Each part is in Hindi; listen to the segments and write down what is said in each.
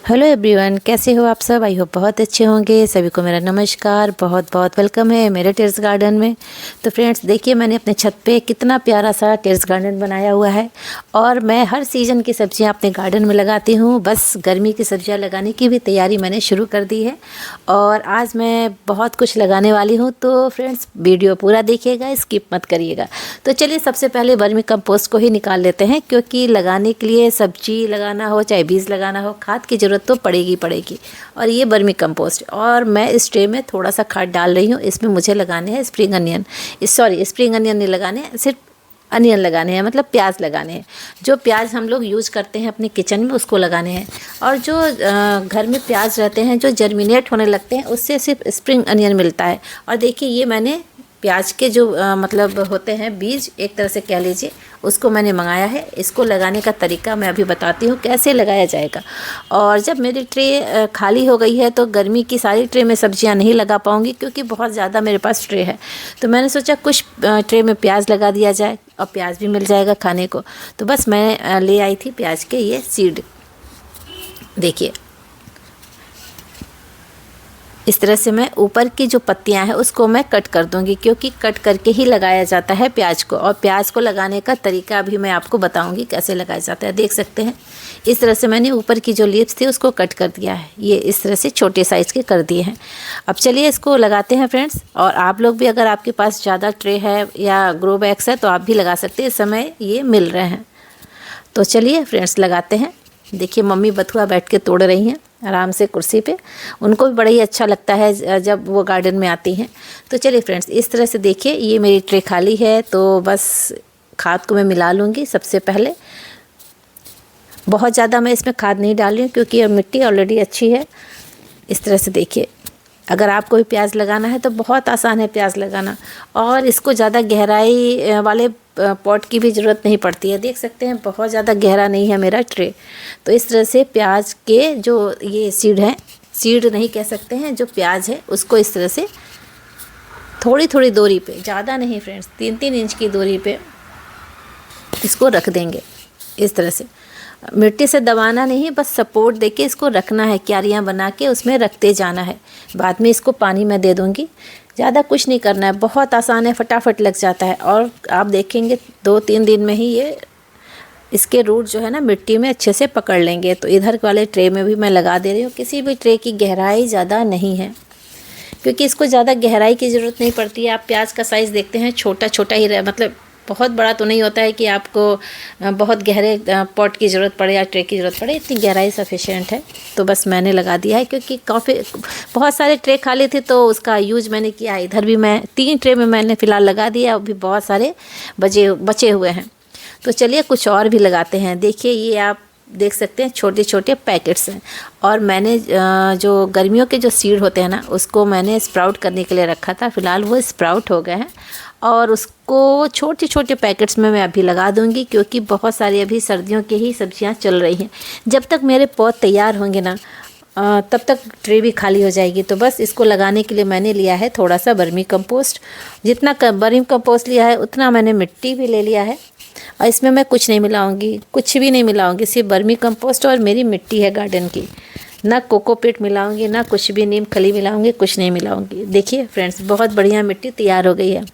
हेलो एवरीवन, कैसे हो आप सब। आई होप बहुत अच्छे होंगे। सभी को मेरा नमस्कार, बहुत बहुत वेलकम है मेरे टेरेस गार्डन में। तो फ्रेंड्स देखिए, मैंने अपने छत पे कितना प्यारा सा टेरेस गार्डन बनाया हुआ है। और मैं हर सीज़न की सब्जियां अपने गार्डन में लगाती हूँ। बस गर्मी की सब्जियां लगाने की भी तैयारी मैंने शुरू कर दी है। और आज मैं बहुत कुछ लगाने वाली हूँ, तो फ्रेंड्स वीडियो पूरा देखिएगा, स्किप मत करिएगा। तो चलिए सबसे पहले वर्मी कंपोस्ट को ही निकाल लेते हैं, क्योंकि लगाने के लिए सब्जी लगाना हो चाहे बीज लगाना हो, खाद की ज़रूरत तो पड़ेगी। और ये वर्मी कंपोस्ट, और मैं इस ट्रे में थोड़ा सा खाद डाल रही हूँ। इसमें मुझे लगाने हैं स्प्रिंग अनियन, स्प्रिंग अनियन नहीं लगाने हैं, सिर्फ अनियन लगाने हैं, मतलब प्याज लगाने हैं। जो प्याज हम लोग यूज़ करते हैं अपने किचन में, उसको लगाने हैं। और जो घर में प्याज रहते हैं जो जर्मिनेट होने लगते हैं, उससे सिर्फ स्प्रिंग अनियन मिलता है। और देखिए, ये मैंने प्याज के जो मतलब होते हैं बीज, एक तरह से कह लीजिए, उसको मैंने मंगाया है। इसको लगाने का तरीका मैं अभी बताती हूँ कैसे लगाया जाएगा। और जब मेरी ट्रे खाली हो गई है, तो गर्मी की सारी ट्रे में सब्जियाँ नहीं लगा पाऊँगी, क्योंकि बहुत ज़्यादा मेरे पास ट्रे है। तो मैंने सोचा कुछ ट्रे में प्याज लगा दिया जाए, और प्याज भी मिल जाएगा खाने को। तो बस मैं ले आई थी प्याज के ये सीड। देखिए, इस तरह से मैं ऊपर की जो पत्तियां हैं उसको मैं कट कर दूंगी, क्योंकि कट करके ही लगाया जाता है प्याज को। और प्याज को लगाने का तरीका भी मैं आपको बताऊंगी कैसे लगाया जाता है। देख सकते हैं, इस तरह से मैंने ऊपर की जो लीव्स थी उसको कट कर दिया है। ये इस तरह से छोटे साइज़ के कर दिए हैं। अब चलिए इसको लगाते हैं फ्रेंड्स। और आप लोग भी, अगर आपके पास ज़्यादा ट्रे है या ग्रो बैग्स है, तो आप भी लगा सकते हैं। इस समय ये मिल रहे हैं। तो चलिए फ्रेंड्स लगाते हैं। देखिए, मम्मी बथुआ बैठ के तोड़ रही हैं आराम से कुर्सी पे। उनको भी बड़ा ही अच्छा लगता है जब वो गार्डन में आती हैं। तो चलिए फ्रेंड्स, इस तरह से देखिए, ये मेरी ट्रे खाली है। तो बस खाद को मैं मिला लूँगी सबसे पहले। बहुत ज़्यादा मैं इसमें खाद नहीं डाल रही हूँ, क्योंकि मिट्टी ऑलरेडी अच्छी है। इस तरह से देखिए, अगर आपको भी प्याज लगाना है तो बहुत आसान है प्याज लगाना। और इसको ज़्यादा गहराई वाले पॉट की भी ज़रूरत नहीं पड़ती है। देख सकते हैं, बहुत ज़्यादा गहरा नहीं है मेरा ट्रे। तो इस तरह से प्याज के जो ये सीड हैं, सीड नहीं कह सकते हैं, जो प्याज है उसको इस तरह से थोड़ी थोड़ी दूरी पे, ज़्यादा नहीं फ्रेंड्स, 3-3 इंच की दूरी पे इसको रख देंगे। इस तरह से मिट्टी से दबाना नहीं, बस सपोर्ट देके इसको रखना है। क्यारियाँ बना के उसमें रखते जाना है। बाद में इसको पानी मैं दे दूँगी। ज़्यादा कुछ नहीं करना है, बहुत आसान है, फटाफट लग जाता है। और आप देखेंगे 2-3 दिन में ही ये इसके रूट जो है ना मिट्टी में अच्छे से पकड़ लेंगे। तो इधर वाले ट्रे में भी मैं लगा दे रही हूँ। किसी भी ट्रे की गहराई ज़्यादा नहीं है, क्योंकि इसको ज़्यादा गहराई की ज़रूरत नहीं पड़ती है। आप प्याज का साइज़ देखते हैं, छोटा छोटा ही मतलब बहुत बड़ा तो नहीं होता है कि आपको बहुत गहरे पॉट की ज़रूरत पड़े या ट्रे की ज़रूरत पड़े। इतनी गहराई सफिशिएंट है। तो बस मैंने लगा दिया है, क्योंकि काफ़ी बहुत सारे ट्रे खाली थे तो उसका यूज मैंने किया। इधर भी मैं 3 ट्रे में मैंने फ़िलहाल लगा दिया। अभी बहुत सारे बचे हुए हैं। तो चलिए कुछ और भी लगाते हैं। देखिए, ये आप देख सकते हैं, छोटे छोटे पैकेट्स हैं। और मैंने जो गर्मियों के जो सीड होते हैं ना, उसको मैंने स्प्राउट करने के लिए रखा था। फ़िलहाल वो स्प्राउट हो गए हैं, और उसको छोटे छोटे पैकेट्स में मैं अभी लगा दूंगी, क्योंकि बहुत सारी अभी सर्दियों की ही सब्जियां चल रही हैं। जब तक मेरे पौध तैयार होंगे ना, तब तक ट्रे भी खाली हो जाएगी। तो बस इसको लगाने के लिए मैंने लिया है थोड़ा सा वर्मी कंपोस्ट। जितना वर्मी कंपोस्ट लिया है उतना मैंने मिट्टी भी ले लिया है। और इसमें मैं कुछ नहीं मिलाऊंगी, कुछ भी नहीं मिलाऊंगी, सिर्फ वर्मी कंपोस्ट और मेरी मिट्टी है गार्डन की। ना कोकोपीट मिलाऊंगी, ना कुछ भी, नीम खली मिलाऊंगी, कुछ नहीं मिलाऊंगी। देखिए फ्रेंड्स, बहुत बढ़िया मिट्टी तैयार हो गई है।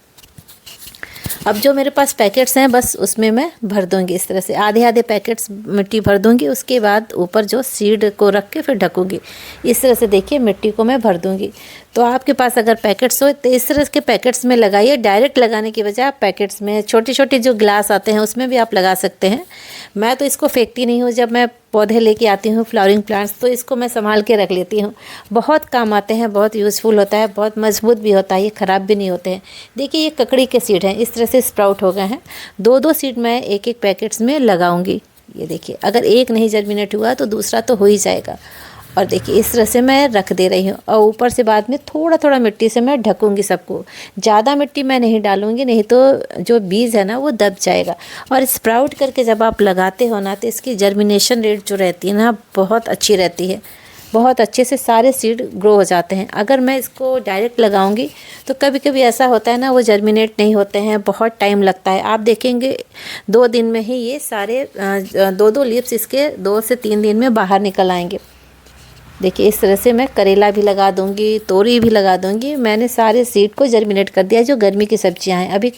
अब जो मेरे पास पैकेट्स हैं, बस उसमें मैं भर दूंगी। इस तरह से आधे आधे पैकेट्स मिट्टी भर दूंगी। उसके बाद ऊपर जो सीड को रख के फिर ढकूंगी। इस तरह से देखिए, मिट्टी को मैं भर दूंगी। तो आपके पास अगर पैकेट्स हो तो इस तरह के पैकेट्स में लगाइए। डायरेक्ट लगाने की बजाय आप पैकेट्स में, छोटे छोटे जो ग्लास आते हैं उसमें भी आप लगा सकते हैं। मैं तो इसको फेंकती नहीं हूँ। जब मैं पौधे लेके आती हूँ, फ्लावरिंग प्लांट्स, तो इसको मैं संभाल के रख लेती हूँ। बहुत काम आते हैं, बहुत यूज़फुल होता है, बहुत मजबूत भी होता है, ये ख़राब भी नहीं होते हैं। देखिए, ये ककड़ी के सीड हैं, इस तरह से स्प्राउट हो गए हैं। 2-2 सीड मैं एक एक पैकेट्स में लगाऊंगी। ये देखिए, अगर एक नहीं जर्मिनेट हुआ तो दूसरा तो हो ही जाएगा। और देखिए, इस तरह से मैं रख दे रही हूँ। और ऊपर से बाद में थोड़ा थोड़ा मिट्टी से मैं ढकूंगी सबको। ज़्यादा मिट्टी मैं नहीं डालूंगी, नहीं तो जो बीज है ना वो दब जाएगा। और स्प्राउट करके जब आप लगाते हो ना, तो इसकी जर्मिनेशन रेट जो रहती है ना, बहुत अच्छी रहती है। बहुत अच्छे से सारे सीड ग्रो हो जाते हैं। अगर मैं इसको डायरेक्ट लगाऊंगी तो कभी कभी ऐसा होता है ना, वो जर्मिनेट नहीं होते हैं, बहुत टाइम लगता है। आप देखेंगे 2 दिन में ही ये सारे 2-2 लीव्स इसके 2 से 3 दिन में बाहर निकल आएंगे। देखिए इस तरह से मैं करेला भी लगा दूंगी, तोरी भी लगा दूंगी। मैंने सारे सीड को जर्मिनेट कर दिया जो गर्मी की सब्जियां हैं। अभी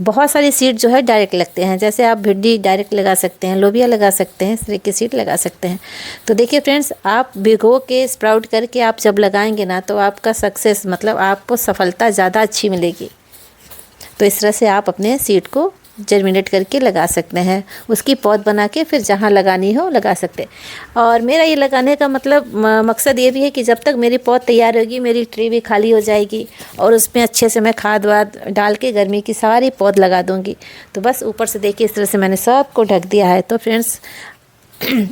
बहुत सारे सीड जो है डायरेक्ट लगते हैं, जैसे आप भिंडी डायरेक्ट लगा सकते हैं, लोबिया लगा सकते हैं, इस तरह के सीड लगा सकते हैं। तो देखिए फ्रेंड्स, आप भिगो के स्प्राउट करके आप जब लगाएंगे ना तो आपका सक्सेस मतलब आपको सफलता ज़्यादा अच्छी मिलेगी। तो इस तरह से आप अपने सीड को जर्मिनेट करके लगा सकते हैं, उसकी पौध बना के फिर जहाँ लगानी हो लगा सकते हैं। और मेरा ये लगाने का मतलब मकसद ये भी है कि जब तक मेरी पौध तैयार होगी मेरी ट्रे भी खाली हो जाएगी और उसमें अच्छे से मैं खाद वाद डाल के गर्मी की सारी पौध लगा दूँगी। तो बस ऊपर से देखिए इस तरह से मैंने सबको ढक दिया है। तो फ्रेंड्स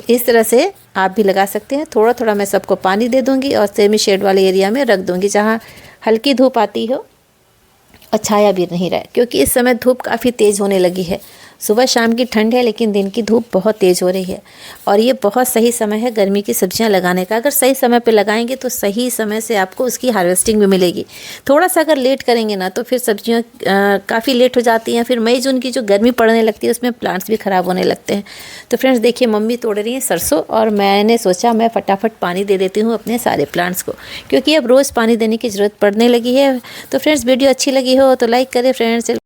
इस तरह से आप भी लगा सकते हैं। थोड़ा थोड़ा मैं सबको पानी दे दूँगी और सेमी शेड वाले एरिया में रख दूँगी जहाँ हल्की धूप आती हो और छाया भी नहीं रहे, क्योंकि इस समय धूप काफ़ी तेज़ होने लगी है। सुबह शाम की ठंड है लेकिन दिन की धूप बहुत तेज़ हो रही है और ये बहुत सही समय है गर्मी की सब्जियां लगाने का। अगर सही समय पे लगाएंगे तो सही समय से आपको उसकी हार्वेस्टिंग भी मिलेगी। थोड़ा सा अगर लेट करेंगे ना तो फिर सब्जियां काफ़ी लेट हो जाती हैं। फिर मई जून की जो गर्मी पड़ने लगती है उसमें प्लांट्स भी ख़राब होने लगते हैं। तो फ्रेंड्स देखिए मम्मी तोड़ रही हैं सरसों और मैंने सोचा मैं फटाफट पानी दे देती हूँ अपने सारे प्लांट्स को, क्योंकि अब रोज़ पानी देने की ज़रूरत पड़ने लगी है। तो फ्रेंड्स वीडियो अच्छी लगी हो तो लाइक करें फ्रेंड्स।